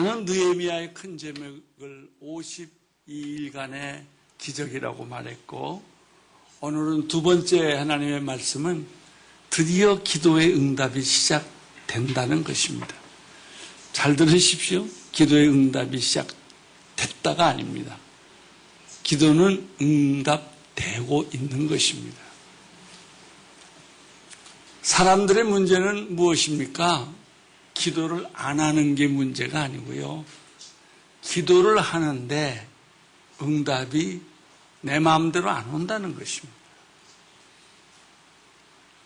저는 느헤미야의 큰 제목을 52일간의 기적이라고 말했고, 오늘은 두 번째 하나님의 말씀은 드디어 기도의 응답이 시작된다는 것입니다. 잘 들으십시오. 기도의 응답이 시작됐다가 아닙니다. 기도는 응답되고 있는 것입니다. 사람들의 문제는 무엇입니까? 기도를 안 하는 게 문제가 아니고요. 기도를 하는데 응답이 내 마음대로 안 온다는 것입니다.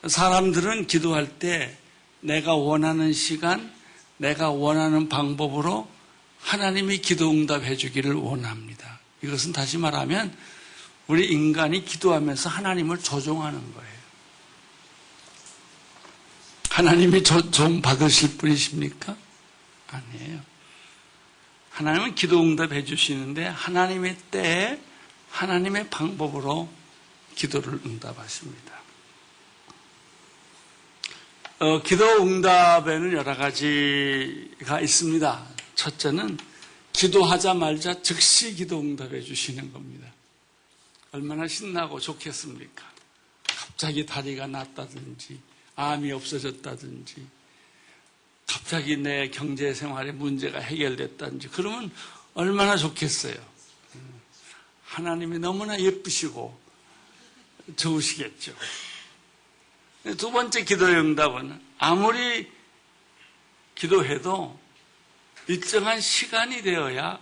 사람들은 기도할 때 내가 원하는 시간, 내가 원하는 방법으로 하나님이 기도 응답해 주기를 원합니다. 이것은 다시 말하면 우리 인간이 기도하면서 하나님을 조종하는 거예요. 하나님이 조종 받으실 분이십니까? 아니에요. 하나님은 기도 응답해 주시는데 하나님의 때에 하나님의 방법으로 기도를 응답하십니다. 기도 응답에는 여러 가지가 있습니다. 첫째는 기도하자마자 즉시 기도 응답해 주시는 겁니다. 얼마나 신나고 좋겠습니까? 갑자기 다리가 낫다든지 암이 없어졌다든지 갑자기 내 경제생활에 문제가 해결됐다든지 그러면 얼마나 좋겠어요. 하나님이 너무나 예쁘시고 좋으시겠죠. 두 번째 기도의 응답은 아무리 기도해도 일정한 시간이 되어야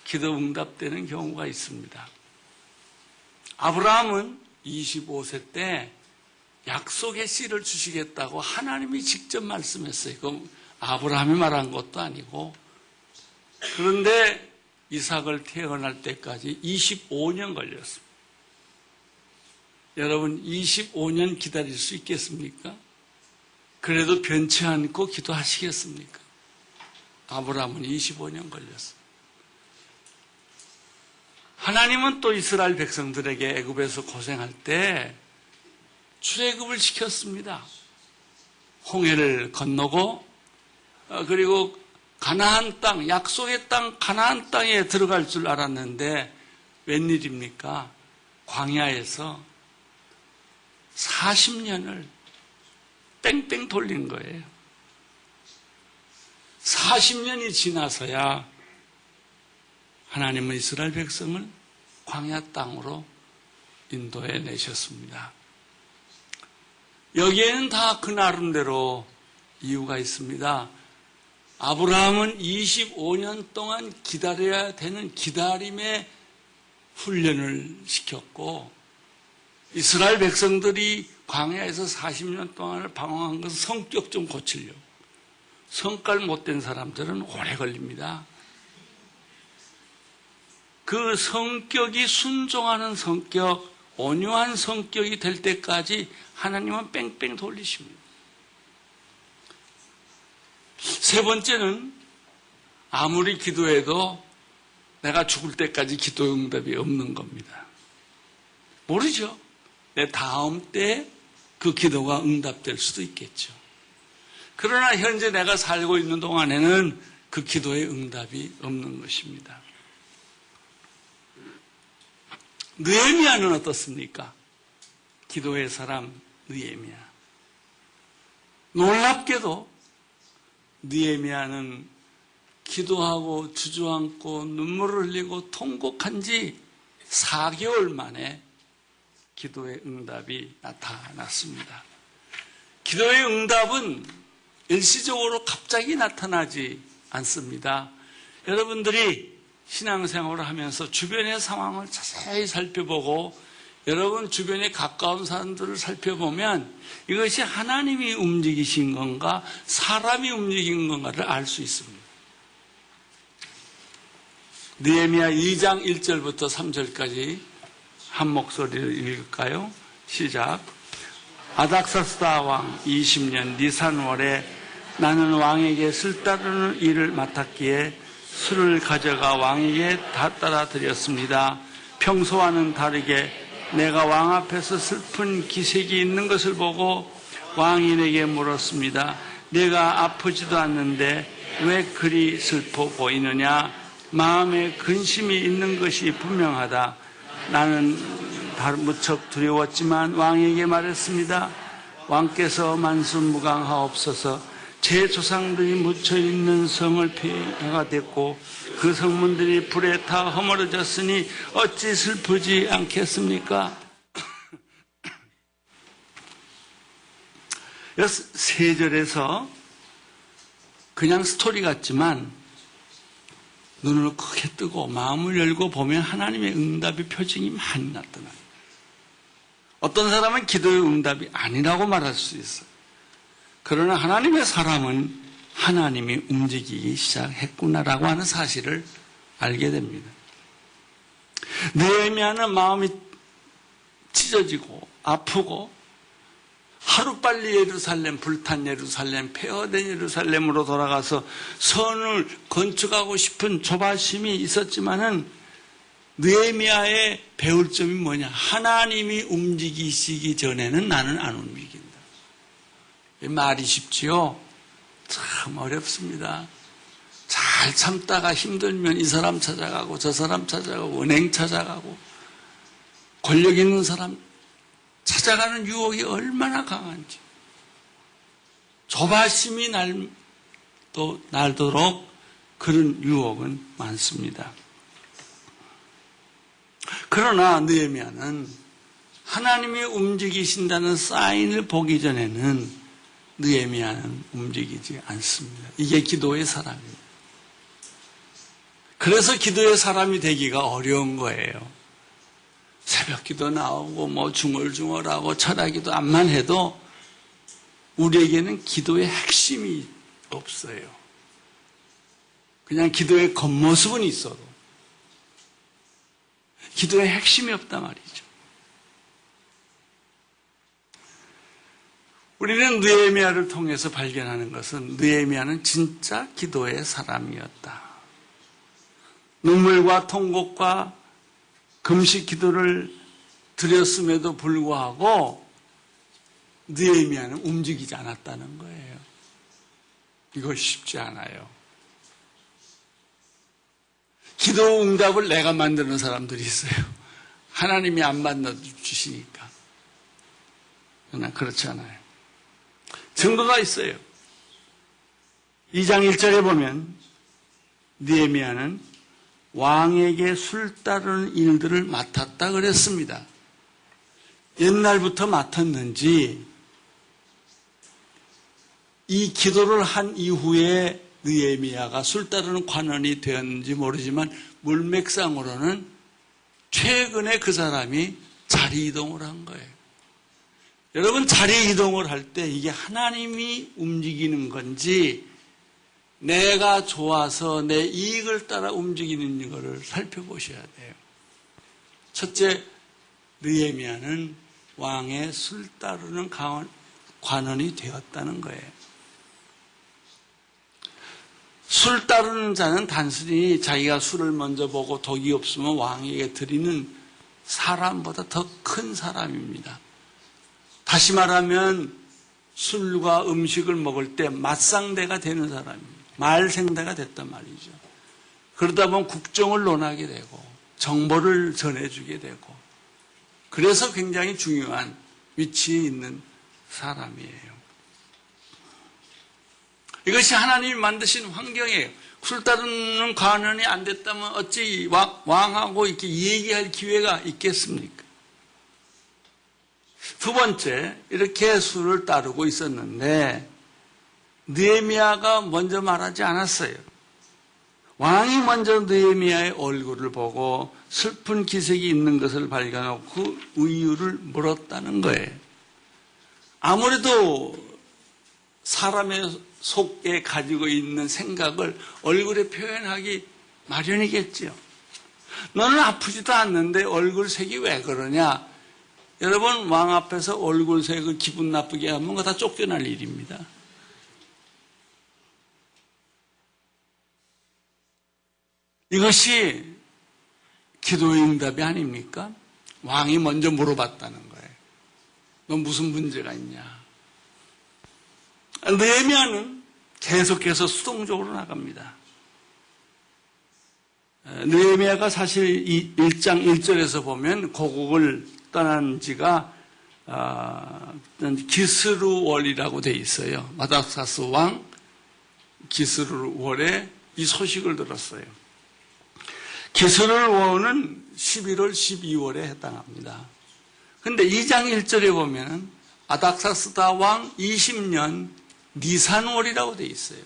기도 응답되는 경우가 있습니다. 아브라함은 25세 때 약속의 씨를 주시겠다고 하나님이 직접 말씀했어요. 그건 아브라함이 말한 것도 아니고. 그런데 이삭을 태어날 때까지 25년 걸렸습니다. 여러분 25년 기다릴 수 있겠습니까? 그래도 변치 않고 기도하시겠습니까? 아브라함은 25년 걸렸습니다. 하나님은 또 이스라엘 백성들에게 애굽에서 고생할 때 출애굽을 시켰습니다. 홍해를 건너고 그리고 가나안 땅, 약속의 땅 가나안 땅에 들어갈 줄 알았는데 웬일입니까? 광야에서 40년을 뺑뺑 돌린 거예요. 40년이 지나서야 하나님은 이스라엘 백성을 광야 땅으로 인도해 내셨습니다. 여기에는 다 그 나름대로 이유가 있습니다. 아브라함은 25년 동안 기다려야 되는 기다림의 훈련을 시켰고 이스라엘 백성들이 광야에서 40년 동안을 방황한 것은 성격 좀 고치려고. 성깔 못된 사람들은 오래 걸립니다. 그 성격이 순종하는 성격, 온유한 성격이 될 때까지 하나님은 뺑뺑 돌리십니다. 세 번째는 아무리 기도해도 내가 죽을 때까지 기도 응답이 없는 겁니다. 모르죠. 내 다음 때 그 기도가 응답될 수도 있겠죠. 그러나 현재 내가 살고 있는 동안에는 그 기도의 응답이 없는 것입니다. 느헤미야는 어떻습니까? 기도의 사람 느헤미야. 놀랍게도 느헤미야는 기도하고 주저앉고 눈물을 흘리고 통곡한 지 4개월 만에 기도의 응답이 나타났습니다. 기도의 응답은 일시적으로 갑자기 나타나지 않습니다. 여러분들이 신앙생활을 하면서 주변의 상황을 자세히 살펴보고 여러분 주변에 가까운 사람들을 살펴보면 이것이 하나님이 움직이신 건가 사람이 움직인 건가를 알 수 있습니다. 느헤미야 2장 1절부터 3절까지 한 목소리로 읽을까요? 시작. 아닥사스다 왕 20년 니산월에 나는 왕에게 쓸데없는 일을 맡았기에 술을 가져가 왕에게 다 따라 드렸습니다. 평소와는 다르게 내가 왕 앞에서 슬픈 기색이 있는 것을 보고 왕이 내게 물었습니다. 내가 아프지도 않는데 왜 그리 슬퍼 보이느냐? 마음에 근심이 있는 것이 분명하다. 나는 무척 두려웠지만 왕에게 말했습니다. 왕께서 만수무강하옵소서. 제 조상들이 묻혀있는 성을 폐허가 됐고 그 성문들이 불에 타 허물어졌으니 어찌 슬프지 않겠습니까? 세 절에서 그냥 스토리 같지만 눈을 크게 뜨고 마음을 열고 보면 하나님의 응답의 표징이 많이 나타나요. 어떤 사람은 기도의 응답이 아니라고 말할 수 있어요. 그러나 하나님의 사람은 하나님이 움직이기 시작했구나라고 하는 사실을 알게 됩니다. 느헤미야는 마음이 찢어지고 아프고 하루빨리 예루살렘, 불탄 예루살렘, 폐허된 예루살렘으로 돌아가서 성을 건축하고 싶은 조바심이 있었지만은 느헤미야의 배울 점이 뭐냐? 하나님이 움직이시기 전에는 나는 안 움직인다. 말이 쉽지요? 참 어렵습니다. 잘 참다가 힘들면 이 사람 찾아가고 저 사람 찾아가고 은행 찾아가고 권력 있는 사람 찾아가는 유혹이 얼마나 강한지. 조바심이 날도록 그런 유혹은 많습니다. 그러나 느헤미야는 하나님이 움직이신다는 사인을 보기 전에는 느헤미야는 움직이지 않습니다. 이게 기도의 사람입니다. 그래서 기도의 사람이 되기가 어려운 거예요. 새벽 기도 나오고 중얼중얼하고 철학기도 암만 해도 우리에게는 기도의 핵심이 없어요. 그냥 기도의 겉모습은 있어도 기도의 핵심이 없단 말이죠. 우리는 느헤미야를 통해서 발견하는 것은 느헤미야는 진짜 기도의 사람이었다. 눈물과 통곡과 금식 기도를 드렸음에도 불구하고 느헤미야는 움직이지 않았다는 거예요. 이거 쉽지 않아요. 기도 응답을 내가 만드는 사람들이 있어요. 하나님이 안 만나주시니까. 그러나 그렇지 않아요. 증거가 있어요. 2장 1절에 보면 느헤미야는 왕에게 술 따르는 일들을 맡았다 그랬습니다. 옛날부터 맡았는지 이 기도를 한 이후에 느헤미야가 술 따르는 관원이 되었는지 모르지만 물맥상으로는 최근에 그 사람이 자리 이동을 한 거예요. 여러분, 자리 이동을 할 때 이게 하나님이 움직이는 건지 내가 좋아서 내 이익을 따라 움직이는 것을 살펴보셔야 돼요. 첫째, 느헤미야는 왕의 술 따르는 관원이 되었다는 거예요. 술 따르는 자는 단순히 자기가 술을 먼저 보고 독이 없으면 왕에게 드리는 사람보다 더 큰 사람입니다. 다시 말하면 술과 음식을 먹을 때 맞상대가 되는 사람입니다. 말생대가 됐단 말이죠. 그러다 보면 국정을 논하게 되고 정보를 전해주게 되고 그래서 굉장히 중요한 위치에 있는 사람이에요. 이것이 하나님이 만드신 환경이에요. 술 따르는 관원이 안 됐다면 어찌 왕하고 이렇게 얘기할 기회가 있겠습니까? 두 번째, 이렇게 술을 따르고 있었는데 느헤미야가 먼저 말하지 않았어요. 왕이 먼저 느헤미야의 얼굴을 보고 슬픈 기색이 있는 것을 발견하고 그 이유를 물었다는 거예요. 아무래도 사람의 속에 가지고 있는 생각을 얼굴에 표현하기 마련이겠죠. 너는 아프지도 않는데 얼굴 색이 왜 그러냐? 여러분, 왕 앞에서 얼굴 색을 기분 나쁘게 하면 그거 다 쫓겨날 일입니다. 이것이 기도의 응답이 아닙니까? 왕이 먼저 물어봤다는 거예요. 너 무슨 문제가 있냐? 느헤미야는 계속해서 수동적으로 나갑니다. 느헤미야가 사실 이 1장 1절에서 보면 고국을 떠난 지가 기스루월이라고 돼 있어요. 아닥사스 왕 기스루월에 이 소식을 들었어요. 기스루월은 11월, 12월에 해당합니다. 근데 2장 1절에 보면 아닥사스다 왕 20년 니산월이라고 돼 있어요.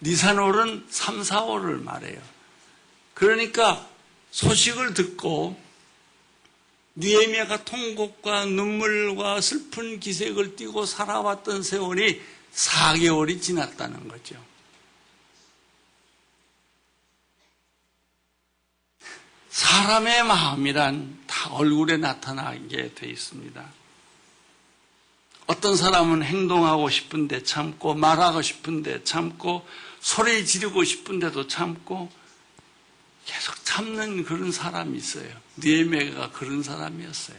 니산월은 3, 4월을 말해요. 그러니까 소식을 듣고 느헤미야가 통곡과 눈물과 슬픈 기색을 띠고 살아왔던 세월이 4개월이 지났다는 거죠. 사람의 마음이란 다 얼굴에 나타나게 돼 있습니다. 어떤 사람은 행동하고 싶은데 참고, 말하고 싶은데 참고, 소리 지르고 싶은데도 참고, 계속 참는 그런 사람이 있어요. 느헤미야가 그런 사람이었어요.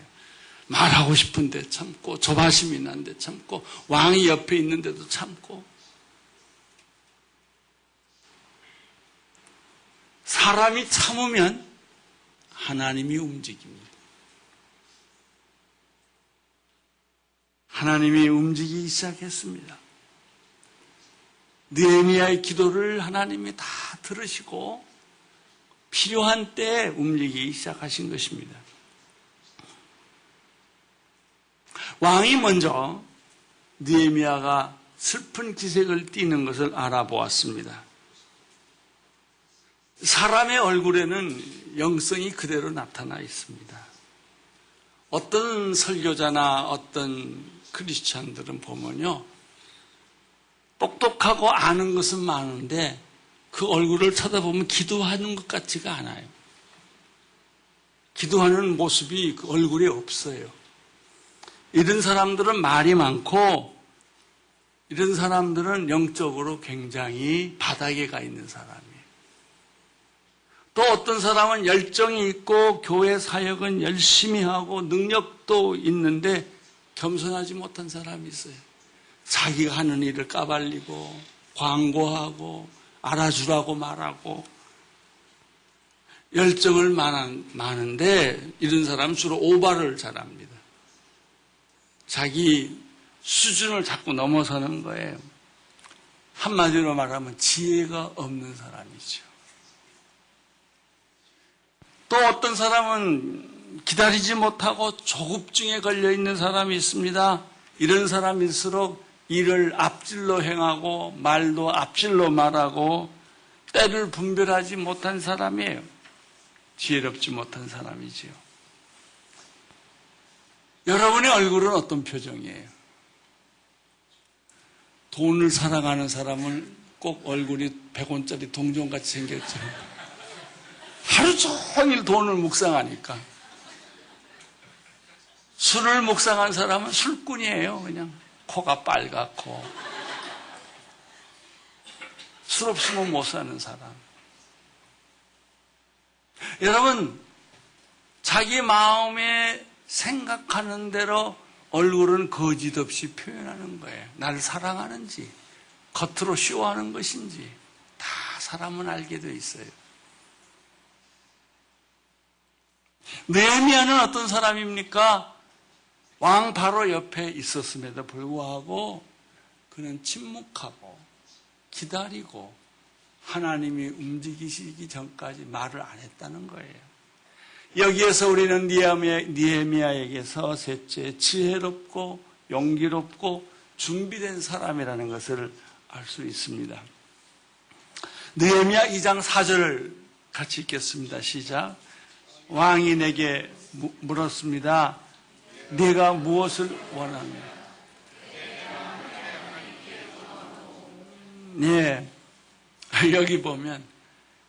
말하고 싶은데 참고, 조바심이 난데 참고, 왕이 옆에 있는데도 참고. 사람이 참으면 하나님이 움직입니다. 하나님이 움직이기 시작했습니다. 느헤미야의 기도를 하나님이 다 들으시고 필요한 때에 움직이기 시작하신 것입니다. 왕이 먼저 느헤미야가 슬픈 기색을 띠는 것을 알아보았습니다. 사람의 얼굴에는 영성이 그대로 나타나 있습니다. 어떤 설교자나 어떤 크리스찬들은 보면요, 똑똑하고 아는 것은 많은데 그 얼굴을 쳐다보면 기도하는 것 같지가 않아요. 기도하는 모습이 그 얼굴에 없어요. 이런 사람들은 말이 많고, 이런 사람들은 영적으로 굉장히 바닥에 가 있는 사람이에요. 또 어떤 사람은 열정이 있고 교회 사역은 열심히 하고 능력도 있는데 겸손하지 못한 사람이 있어요. 자기가 하는 일을 까발리고 광고하고 알아주라고 말하고 열정을 많은데 이런 사람은 주로 오바를 잘합니다. 자기 수준을 자꾸 넘어서는 거예요. 한마디로 말하면 지혜가 없는 사람이죠. 또 어떤 사람은 기다리지 못하고 조급증에 걸려있는 사람이 있습니다. 이런 사람일수록 일을 앞질러 행하고 말도 앞질러 말하고 때를 분별하지 못한 사람이에요. 지혜롭지 못한 사람이지요. 여러분의 얼굴은 어떤 표정이에요? 돈을 사랑하는 사람은 꼭 얼굴이 100원짜리 동전같이 생겼죠. 하루 종일 돈을 묵상하니까. 술을 묵상한 사람은 술꾼이에요. 그냥 코가 빨갛고 술 없으면 못 사는 사람. 여러분, 자기 마음에 생각하는 대로 얼굴은 거짓 없이 표현하는 거예요. 나를 사랑하는지 겉으로 쇼하는 것인지 다 사람은 알게 돼 있어요. 느헤미야는 어떤 사람입니까? 왕 바로 옆에 있었음에도 불구하고 그는 침묵하고 기다리고 하나님이 움직이시기 전까지 말을 안 했다는 거예요. 여기에서 우리는 느헤미야에게서 셋째, 지혜롭고 용기롭고 준비된 사람이라는 것을 알 수 있습니다. 느헤미야 2장 4절을 같이 읽겠습니다. 시작. 왕이 내게 물었습니다. 네가 무엇을 원하느냐? 네, 여기 보면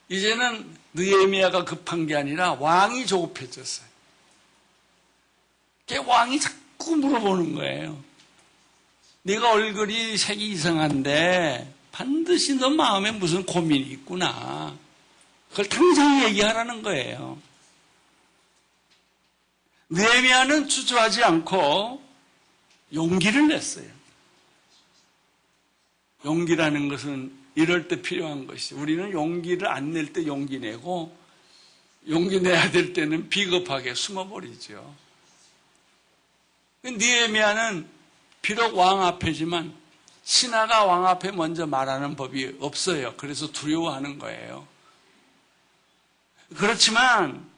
이제는 느헤미야가 급한 게 아니라 왕이 조급해졌어요. 왕이 자꾸 물어보는 거예요. 네가 얼굴이 색이 이상한데 반드시 너 마음에 무슨 고민이 있구나. 그걸 당장 얘기하라는 거예요. 느헤미야는 주저하지 않고 용기를 냈어요. 용기라는 것은 이럴 때 필요한 것이죠. 우리는 용기를 안 낼 때 용기 내고 용기 내야 될 때는 비겁하게 숨어버리죠. 느헤미야는 비록 왕 앞에지만 신하가 왕 앞에 먼저 말하는 법이 없어요. 그래서 두려워하는 거예요. 그렇지만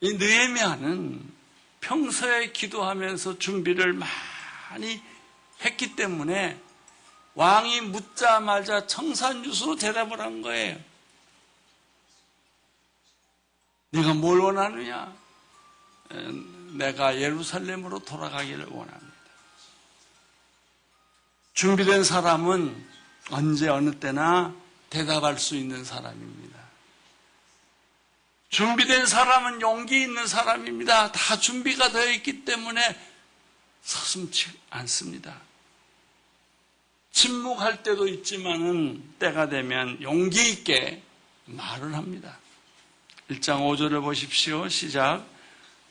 이 느헤미야는 평소에 기도하면서 준비를 많이 했기 때문에 왕이 묻자마자 청산유수로 대답을 한 거예요. 네가 뭘 원하느냐? 내가 예루살렘으로 돌아가기를 원합니다. 준비된 사람은 언제 어느 때나 대답할 수 있는 사람입니다. 준비된 사람은 용기 있는 사람입니다. 다 준비가 되어 있기 때문에 서슴지 않습니다. 침묵할 때도 있지만은 때가 되면 용기 있게 말을 합니다. 1장 5절을 보십시오. 시작.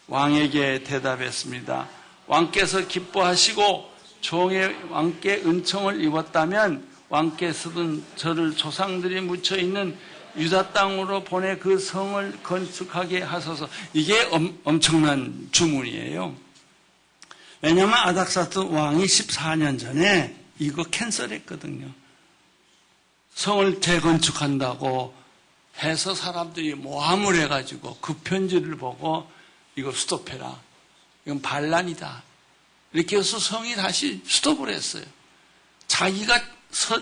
왕에게 대답했습니다. 왕께서 기뻐하시고 종의 왕께 은총을 입었다면 왕께서는 저를 조상들이 묻혀있는 유다 땅으로 보내 그 성을 건축하게 하소서. 이게 엄청난 주문이에요. 왜냐하면 아닥사스 왕이 14년 전에 이거 캔슬했거든요. 성을 재건축한다고 해서 사람들이 모함을 해가지고 그 편지를 보고 이거 스톱해라. 이건 반란이다. 이렇게 해서 성이 다시 스톱을 했어요. 자기가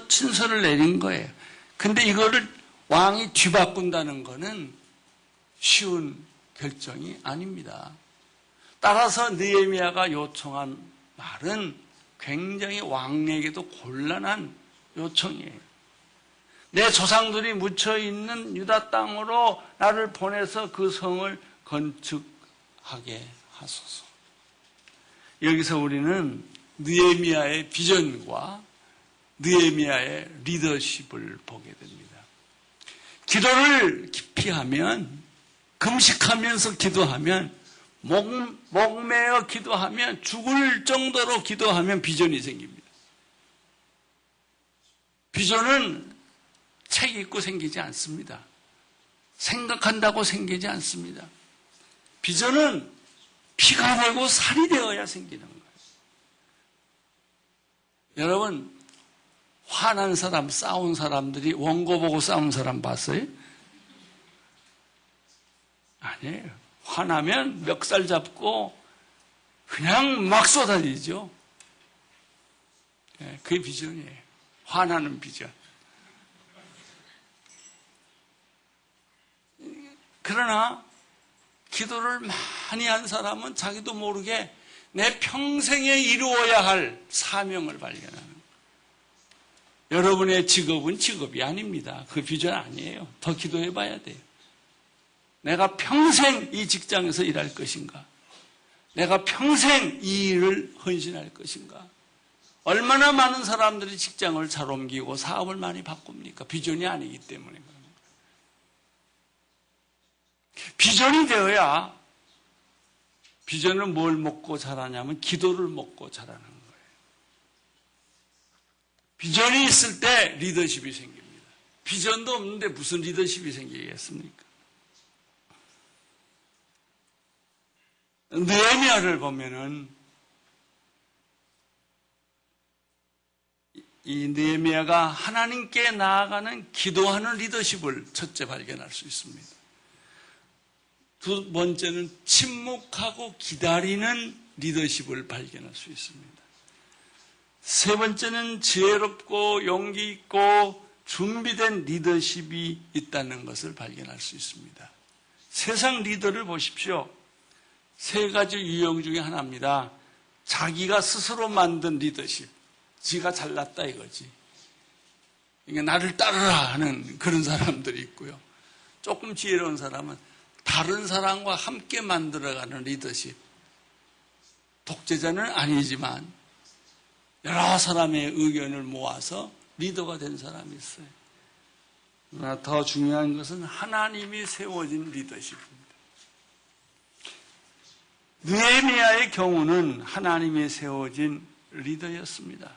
친서를 내린 거예요. 근데 이거를 왕이 뒤바꾼다는 거는 쉬운 결정이 아닙니다. 따라서 느헤미야가 요청한 말은 굉장히 왕에게도 곤란한 요청이에요. 내 조상들이 묻혀있는 유다 땅으로 나를 보내서 그 성을 건축하게 하소서. 여기서 우리는 느헤미야의 비전과 느헤미야의 리더십을 보게 됩니다. 기도를 깊이 하면, 금식하면서 기도하면, 목매어 기도하면, 죽을 정도로 기도하면 비전이 생깁니다. 비전은 책 읽고 생기지 않습니다. 생각한다고 생기지 않습니다. 비전은 피가 되고 살이 되어야 생기는 거예요. 여러분, 화난 사람, 싸운 사람들이 원고 보고 싸운 사람 봤어요? 아니에요. 화나면 멱살 잡고 그냥 막 쏟아지죠. 그게 비전이에요. 화나는 비전. 그러나 기도를 많이 한 사람은 자기도 모르게 내 평생에 이루어야 할 사명을 발견하는 거예요. 여러분의 직업은 직업이 아닙니다. 그 비전 아니에요. 더 기도해 봐야 돼요. 내가 평생 이 직장에서 일할 것인가? 내가 평생 이 일을 헌신할 것인가? 얼마나 많은 사람들이 직장을 잘 옮기고 사업을 많이 바꿉니까? 비전이 아니기 때문에 그런 거예요. 비전이 되어야, 비전은 뭘 먹고 자라냐면 기도를 먹고 자라는 거예요. 비전이 있을 때 리더십이 생깁니다. 비전도 없는데 무슨 리더십이 생기겠습니까? 느헤미야를 보면은 이 느헤미야가 하나님께 나아가는 기도하는 리더십을 첫째 발견할 수 있습니다. 두 번째는 침묵하고 기다리는 리더십을 발견할 수 있습니다. 세 번째는 지혜롭고 용기 있고 준비된 리더십이 있다는 것을 발견할 수 있습니다. 세상 리더를 보십시오. 세 가지 유형 중에 하나입니다. 자기가 스스로 만든 리더십. 지가 잘났다 이거지. 그러니까 나를 따르라 하는 그런 사람들이 있고요. 조금 지혜로운 사람은 다른 사람과 함께 만들어가는 리더십. 독재자는 아니지만 여러 사람의 의견을 모아서 리더가 된 사람이 있어요. 그러나 더 중요한 것은 하나님이 세워진 리더십입니다. 느헤미야의 경우는 하나님이 세워진 리더였습니다.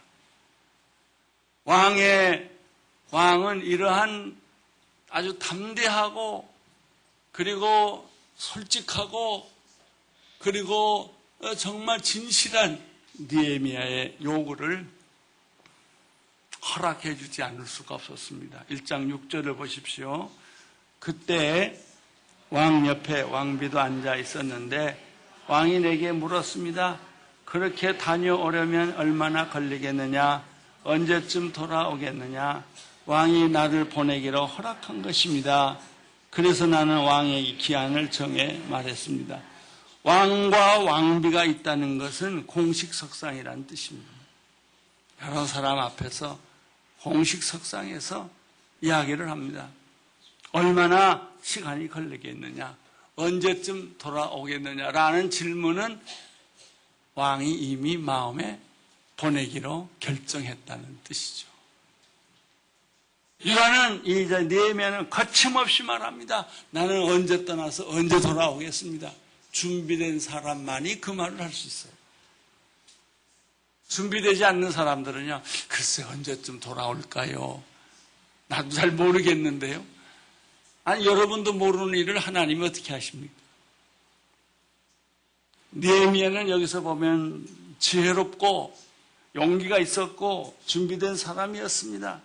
왕은 이러한 아주 담대하고 그리고 솔직하고 그리고 정말 진실한 느헤미야의 요구를 허락해 주지 않을 수가 없었습니다. 1장 6절을 보십시오. 그때 왕 옆에 왕비도 앉아 있었는데 왕이 내게 물었습니다. 그렇게 다녀오려면 얼마나 걸리겠느냐? 언제쯤 돌아오겠느냐? 왕이 나를 보내기로 허락한 것입니다. 그래서 나는 왕의 기한을 정해 말했습니다. 왕과 왕비가 있다는 것은 공식석상이라는 뜻입니다. 여러 사람 앞에서 공식석상에서 이야기를 합니다. 얼마나 시간이 걸리겠느냐? 언제쯤 돌아오겠느냐라는 질문은 왕이 이미 마음에 보내기로 결정했다는 뜻이죠. 이거는 이제 느헤미야는 거침없이 말합니다. 나는 언제 떠나서 언제 돌아오겠습니다. 준비된 사람만이 그 말을 할 수 있어요. 준비되지 않는 사람들은요, 글쎄 언제쯤 돌아올까요? 나도 잘 모르겠는데요. 아니, 여러분도 모르는 일을 하나님이 어떻게 하십니까? 느헤미야는 여기서 보면 지혜롭고 용기가 있었고 준비된 사람이었습니다.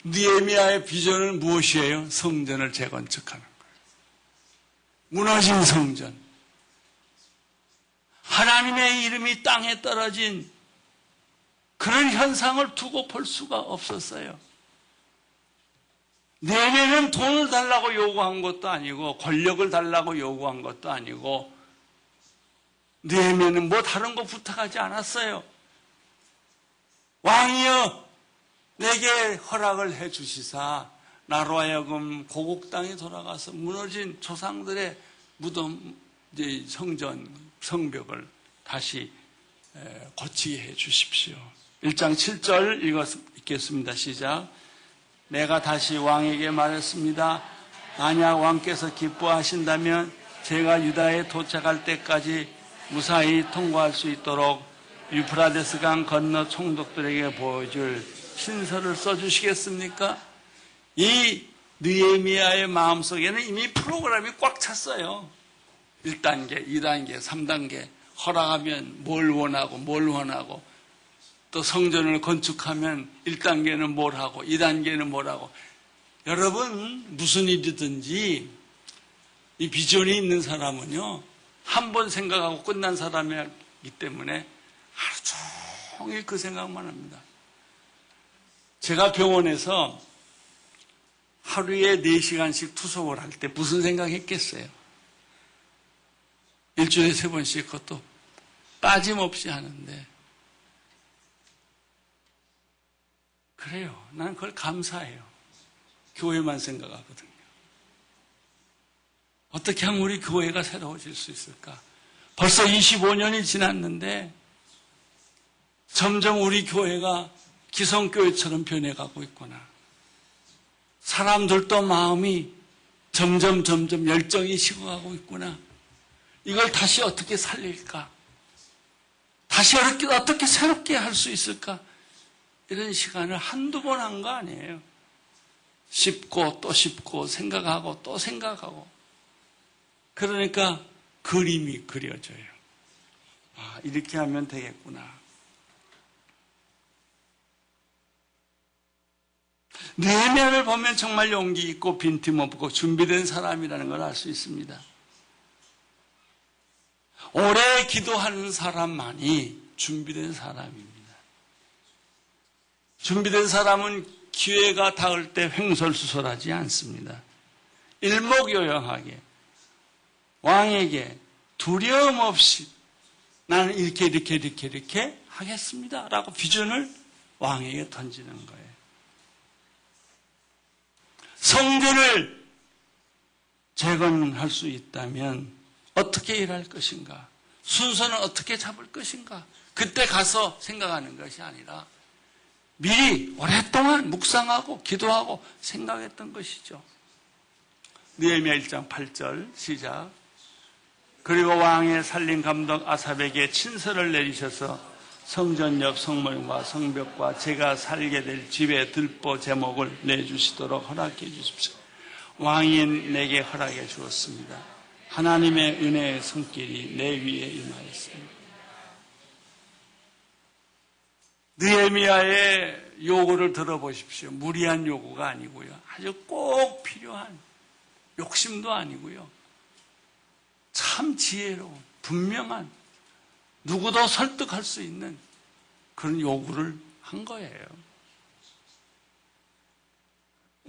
느헤미야의 비전은 무엇이에요? 성전을 재건축하는 거예요. 무너진 성전. 하나님의 이름이 땅에 떨어진 그런 현상을 두고 볼 수가 없었어요. 느헤미야는 돈을 달라고 요구한 것도 아니고 권력을 달라고 요구한 것도 아니고 느헤미야는 뭐 다른 거 부탁하지 않았어요. 왕이여 내게 허락을 해 주시사 나로 하여금 고국 땅에 돌아가서 무너진 조상들의 무덤, 성전, 성벽을 다시 고치게 해 주십시오. 1장 7절 읽겠습니다. 시작. 내가 다시 왕에게 말했습니다. 만약 왕께서 기뻐하신다면 제가 유다에 도착할 때까지 무사히 통과할 수 있도록 유프라데스 강 건너 총독들에게 보여줄 신서를 써주시겠습니까? 이 느헤미야의 마음속에는 이미 프로그램이 꽉 찼어요. 1단계, 2단계, 3단계 허락하면 뭘 원하고 또 성전을 건축하면 1단계는 뭘 하고 2단계는 뭘 하고. 여러분 무슨 일이든지 이 비전이 있는 사람은요 한 번 생각하고 끝난 사람이기 때문에 하루 종일 그 생각만 합니다. 제가 병원에서 하루에 4시간씩 투석을 할 때 무슨 생각했겠어요? 일주일에 3번씩 그것도 빠짐없이 하는데 그래요. 나는 그걸 감사해요. 교회만 생각하거든요. 어떻게 하면 우리 교회가 새로워질 수 있을까? 벌써 25년이 지났는데 점점 우리 교회가 기성교회처럼 변해가고 있구나. 사람들도 마음이 점점 열정이 식어가고 있구나. 이걸 다시 어떻게 살릴까? 다시 어떻게 새롭게 할 수 있을까? 이런 시간을 한두 번 한 거 아니에요. 씹고 또 씹고 생각하고 또 생각하고. 그러니까 그림이 그려져요. 아, 이렇게 하면 되겠구나. 느헤미야를 보면 정말 용기 있고 빈틈없고 준비된 사람이라는 걸 알 수 있습니다. 오래 기도하는 사람만이 준비된 사람입니다. 준비된 사람은 기회가 닿을 때 횡설수설하지 않습니다. 일목요연하게 왕에게 두려움 없이 나는 이렇게 하겠습니다 라고 비전을 왕에게 던지는 거예요. 성전을 재건할 수 있다면 어떻게 일할 것인가? 순서는 어떻게 잡을 것인가? 그때 가서 생각하는 것이 아니라 미리 오랫동안 묵상하고 기도하고 생각했던 것이죠. 느헤미야 1장 8절 시작. 그리고 왕의 살림 감독 아삽에게 친서를 내리셔서 성전 옆 성문과 성벽과 제가 살게 될 집의 들보 제목을 내주시도록 허락해 주십시오. 왕인 내게 허락해 주었습니다. 하나님의 은혜의 손길이 내 위에 임하였습니다. 느헤미야의 요구를 들어보십시오. 무리한 요구가 아니고요. 아주 꼭 필요한, 욕심도 아니고요. 참 지혜로운, 분명한, 누구도 설득할 수 있는 그런 요구를 한 거예요.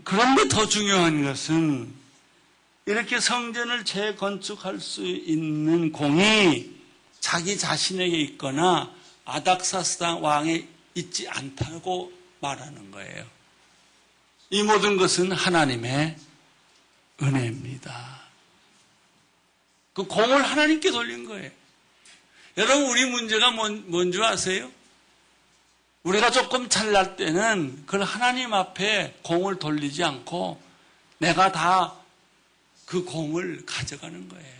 그런데 더 중요한 것은 이렇게 성전을 재건축할 수 있는 공이 자기 자신에게 있거나 아닥사스다 왕에 있지 않다고 말하는 거예요. 이 모든 것은 하나님의 은혜입니다. 그 공을 하나님께 돌린 거예요. 여러분, 우리 문제가 뭔지 아세요? 우리가 조금 잘날 때는 그걸 하나님 앞에 공을 돌리지 않고 내가 다 그 공을 가져가는 거예요.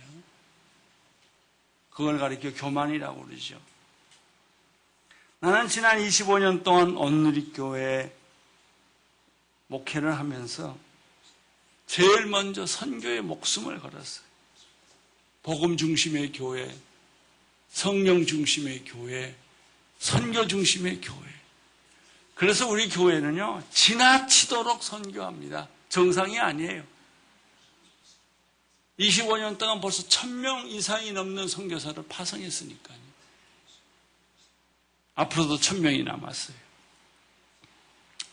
그걸 가리켜 교만이라고 그러죠. 나는 지난 25년 동안 온누리교회 목회를 하면서 제일 먼저 선교에 목숨을 걸었어요. 복음 중심의 교회, 성령 중심의 교회, 선교 중심의 교회. 그래서 우리 교회는요, 지나치도록 선교합니다. 정상이 아니에요. 25년 동안 벌써 1000명 이상이 넘는 선교사를 파송했으니까요. 앞으로도 1000명이 남았어요.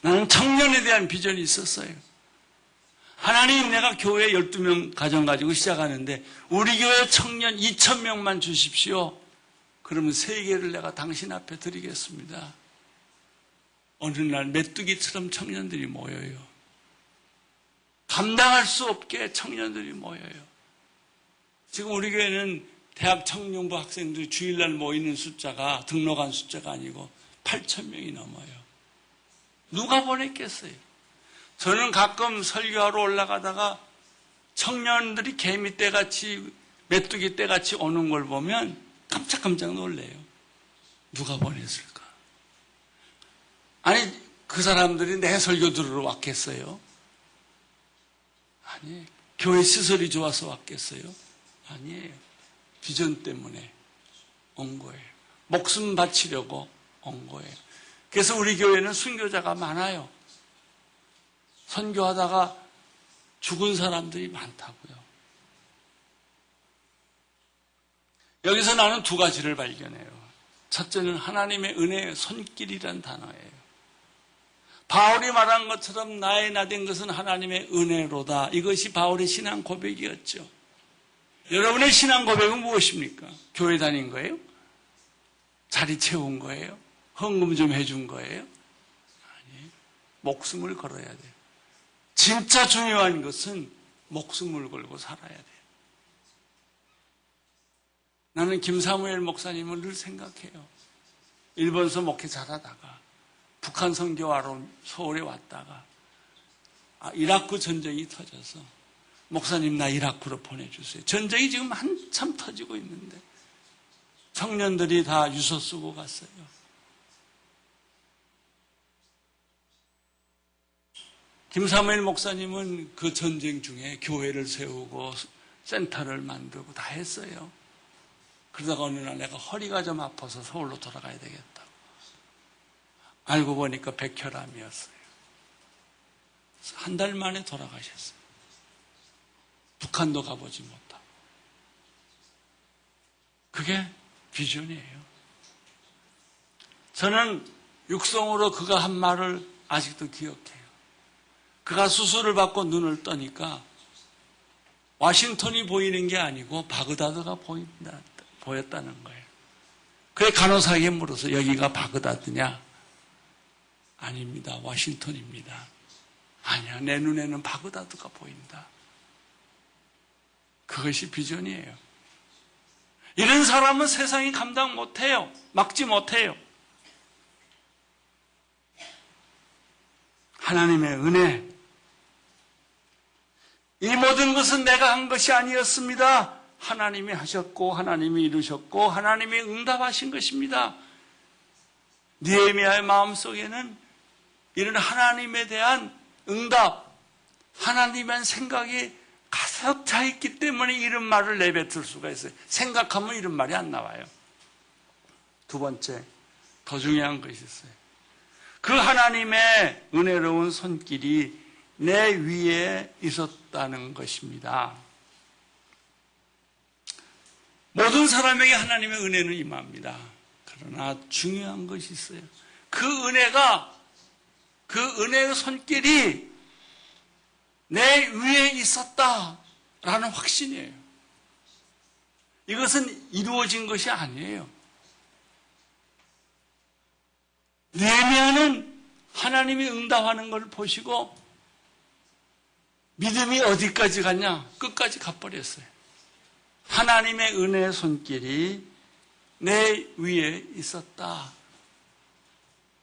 나는 청년에 대한 비전이 있었어요. 하나님, 내가 교회 12명 가정 가지고 시작하는데 우리 교회 청년 2000명만 주십시오. 그러면 세계를 내가 당신 앞에 드리겠습니다. 어느 날 메뚜기처럼 청년들이 모여요. 감당할 수 없게 청년들이 모여요. 지금 우리 교회는 대학 청년부 학생들이 주일날 모이는 숫자가 등록한 숫자가 아니고 8,000명이 넘어요. 누가 보냈겠어요? 저는 가끔 설교하러 올라가다가 청년들이 개미떼같이 메뚜기떼같이 오는 걸 보면 깜짝깜짝 놀래요. 누가 보냈을까? 아니, 그 사람들이 내 설교 들으러 왔겠어요? 아니, 교회 시설이 좋아서 왔겠어요? 아니에요. 비전 때문에 온 거예요. 목숨 바치려고 온 거예요. 그래서 우리 교회는 순교자가 많아요. 선교하다가 죽은 사람들이 많다고요. 여기서 나는 두 가지를 발견해요. 첫째는 하나님의 은혜의 손길이란 단어예요. 바울이 말한 것처럼 나의 나된 것은 하나님의 은혜로다. 이것이 바울의 신앙 고백이었죠. 여러분의 신앙 고백은 무엇입니까? 교회 다닌 거예요? 자리 채운 거예요? 헌금 좀 해준 거예요? 아니에요. 목숨을 걸어야 돼요. 진짜 중요한 것은 목숨을 걸고 살아야 돼요. 나는 김사무엘 목사님을 늘 생각해요. 일본서 목회 잘하다가 북한 선교하러 서울에 왔다가 이라크 전쟁이 터져서 목사님 나 이라크로 보내주세요. 전쟁이 지금 한참 터지고 있는데 청년들이 다 유서 쓰고 갔어요. 김사무엘 목사님은 그 전쟁 중에 교회를 세우고 센터를 만들고 다 했어요. 그러다가 어느 날 내가 허리가 좀 아파서 서울로 돌아가야 되겠다고. 알고 보니까 백혈암이었어요. 한 달 만에 돌아가셨어요. 북한도 가보지 못하고. 그게 비전이에요. 저는 육성으로 그가 한 말을 아직도 기억해요. 그가 수술을 받고 눈을 떠니까 와싱턴이 보이는 게 아니고 바그다드가 보였다는 거예요. 그래 간호사에게 물어서 여기가 바그다드냐? 아닙니다. 와싱턴입니다. 아니야. 내 눈에는 바그다드가 보인다. 그것이 비전이에요. 이런 사람은 세상이 감당 못해요. 막지 못해요. 하나님의 은혜. 이 모든 것은 내가 한 것이 아니었습니다. 하나님이 하셨고 하나님이 이루셨고 하나님이 응답하신 것입니다. 느헤미야의 마음속에는 이런 하나님에 대한 응답, 하나님에 대한 생각이 가득 차 있기 때문에 이런 말을 내뱉을 수가 있어요. 생각하면 이런 말이 안 나와요. 두 번째, 더 중요한 것이 있어요. 그 하나님의 은혜로운 손길이 내 위에 있었다는 것입니다. 모든 사람에게 하나님의 은혜는 임합니다. 그러나 중요한 것이 있어요. 그 은혜의 손길이 내 위에 있었다라는 확신이에요. 이것은 이루어진 것이 아니에요. 느헤미야는 하나님이 응답하는 걸 보시고 믿음이 어디까지 갔냐? 끝까지 가버렸어요. 하나님의 은혜의 손길이 내 위에 있었다.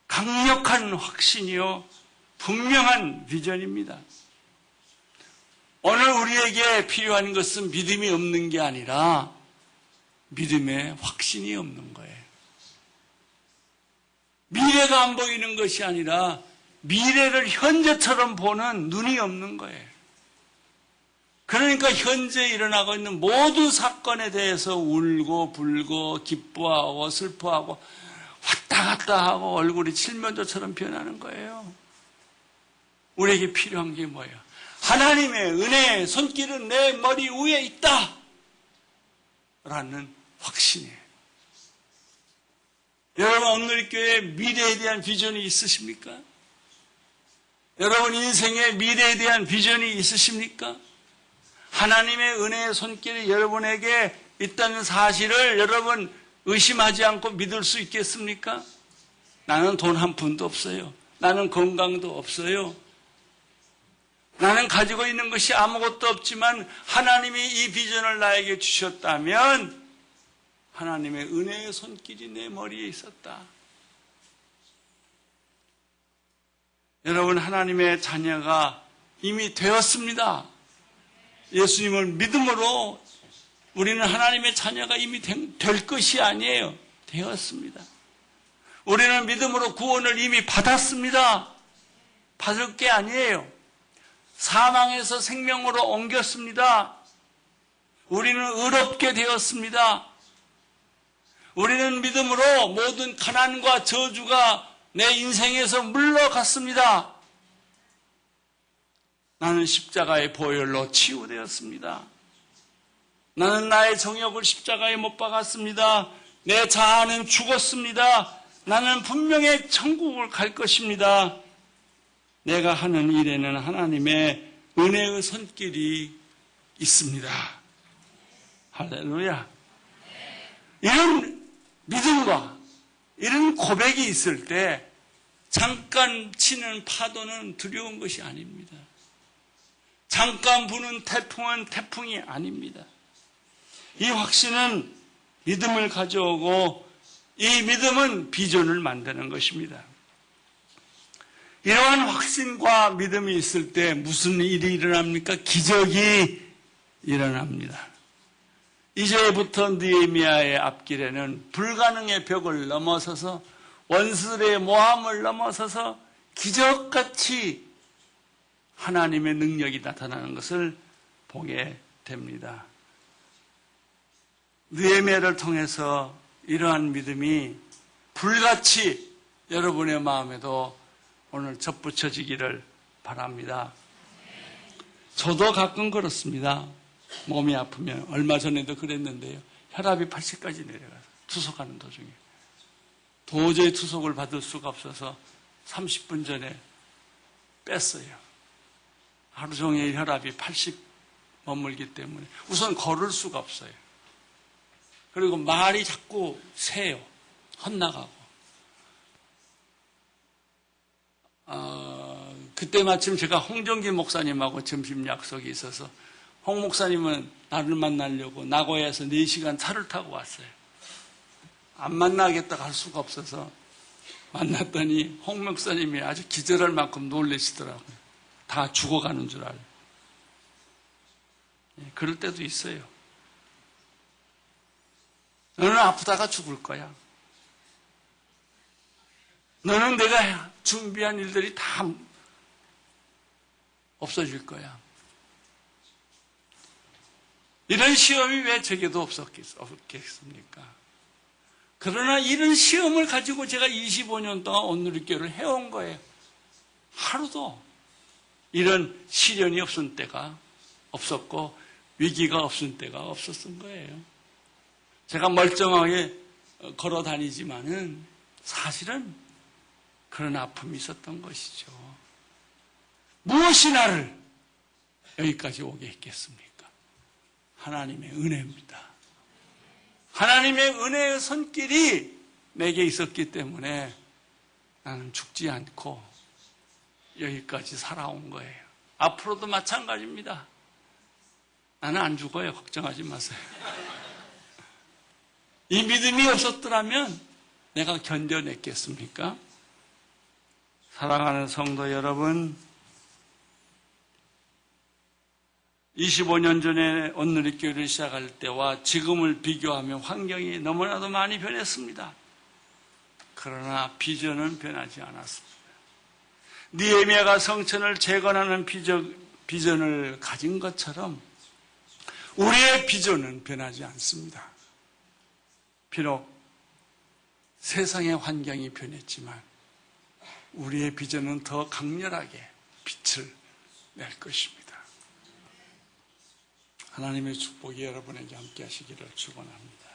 강력한 확신이요, 분명한 비전입니다. 오늘 우리에게 필요한 것은 믿음이 없는 게 아니라 믿음의 확신이 없는 거예요. 미래가 안 보이는 것이 아니라 미래를 현재처럼 보는 눈이 없는 거예요. 그러니까 현재 일어나고 있는 모든 사건에 대해서 울고 불고 기뻐하고 슬퍼하고 왔다 갔다 하고 얼굴이 칠면조처럼 변하는 거예요. 우리에게 필요한 게 뭐예요? 하나님의 은혜의 손길은 내 머리 위에 있다 라는 확신이에요. 여러분, 오늘 교회에 미래에 대한 비전이 있으십니까? 여러분 인생의 미래에 대한 비전이 있으십니까? 하나님의 은혜의 손길이 여러분에게 있다는 사실을 여러분 의심하지 않고 믿을 수 있겠습니까? 나는 돈 한 푼도 없어요. 나는 건강도 없어요. 나는 가지고 있는 것이 아무것도 없지만 하나님이 이 비전을 나에게 주셨다면 하나님의 은혜의 손길이 내 머리에 있었다. 여러분, 하나님의 자녀가 이미 되었습니다. 예수님을 믿음으로 우리는 하나님의 자녀가 이미 될 것이 아니에요. 되었습니다. 우리는 믿음으로 구원을 이미 받았습니다. 받을 게 아니에요. 사망에서 생명으로 옮겼습니다. 우리는 의롭게 되었습니다. 우리는 믿음으로 모든 가난과 저주가 내 인생에서 물러갔습니다. 나는 십자가의 보혈로 치유되었습니다. 나는 나의 정욕을 십자가에 못 박았습니다. 내 자아는 죽었습니다. 나는 분명히 천국을 갈 것입니다. 내가 하는 일에는 하나님의 은혜의 손길이 있습니다. 할렐루야. 이런 믿음과 이런 고백이 있을 때 잠깐 치는 파도는 두려운 것이 아닙니다. 잠깐 부는 태풍은 태풍이 아닙니다. 이 확신은 믿음을 가져오고 이 믿음은 비전을 만드는 것입니다. 이러한 확신과 믿음이 있을 때 무슨 일이 일어납니까? 기적이 일어납니다. 이제부터 느헤미야의 앞길에는 불가능의 벽을 넘어서서 원수들의 모함을 넘어서서 기적같이 하나님의 능력이 나타나는 것을 보게 됩니다. 느헤미야를 통해서 이러한 믿음이 불같이 여러분의 마음에도 오늘 접붙여지기를 바랍니다. 저도 가끔 그렇습니다. 몸이 아프면 얼마 전에도 그랬는데요. 혈압이 80까지 내려가서 투석하는 도중에 도저히 투석을 받을 수가 없어서 30분 전에 뺐어요. 하루 종일 혈압이 80 머물기 때문에 우선 걸을 수가 없어요. 그리고 말이 자꾸 새요. 헛나가고. 그때 마침 제가 홍정기 목사님하고 점심 약속이 있어서 홍 목사님은 나를 만나려고 나고야에서 4시간 차를 타고 왔어요. 안 만나겠다고 할 수가 없어서 만났더니 홍 목사님이 아주 기절할 만큼 놀라시더라고요. 다 죽어가는 줄 알고. 그럴 때도 있어요. 너는 아프다가 죽을 거야. 너는 내가 준비한 일들이 다 없어질 거야. 이런 시험이 왜 제게도 없겠습니까? 그러나 이런 시험을 가지고 제가 25년 동안 온누리교회를 해온 거예요. 하루도 이런 시련이 없은 때가 없었고 위기가 없은 때가 없었던 거예요. 제가 멀쩡하게 걸어 다니지만은 사실은 그런 아픔이 있었던 것이죠. 무엇이 나를 여기까지 오게 했겠습니까? 하나님의 은혜입니다. 하나님의 은혜의 손길이 내게 있었기 때문에 나는 죽지 않고 여기까지 살아온 거예요. 앞으로도 마찬가지입니다. 나는 안 죽어요. 걱정하지 마세요. 이 믿음이 없었더라면 내가 견뎌냈겠습니까? 사랑하는 성도 여러분, 25년 전에 온누리교회를 시작할 때와 지금을 비교하면 환경이 너무나도 많이 변했습니다. 그러나 비전은 변하지 않았습니다. 느헤미야가 성전을 재건하는 비전을 가진 것처럼 우리의 비전은 변하지 않습니다. 비록 세상의 환경이 변했지만 우리의 비전은 더 강렬하게 빛을 낼 것입니다. 하나님의 축복이 여러분에게 함께 하시기를 축원합니다.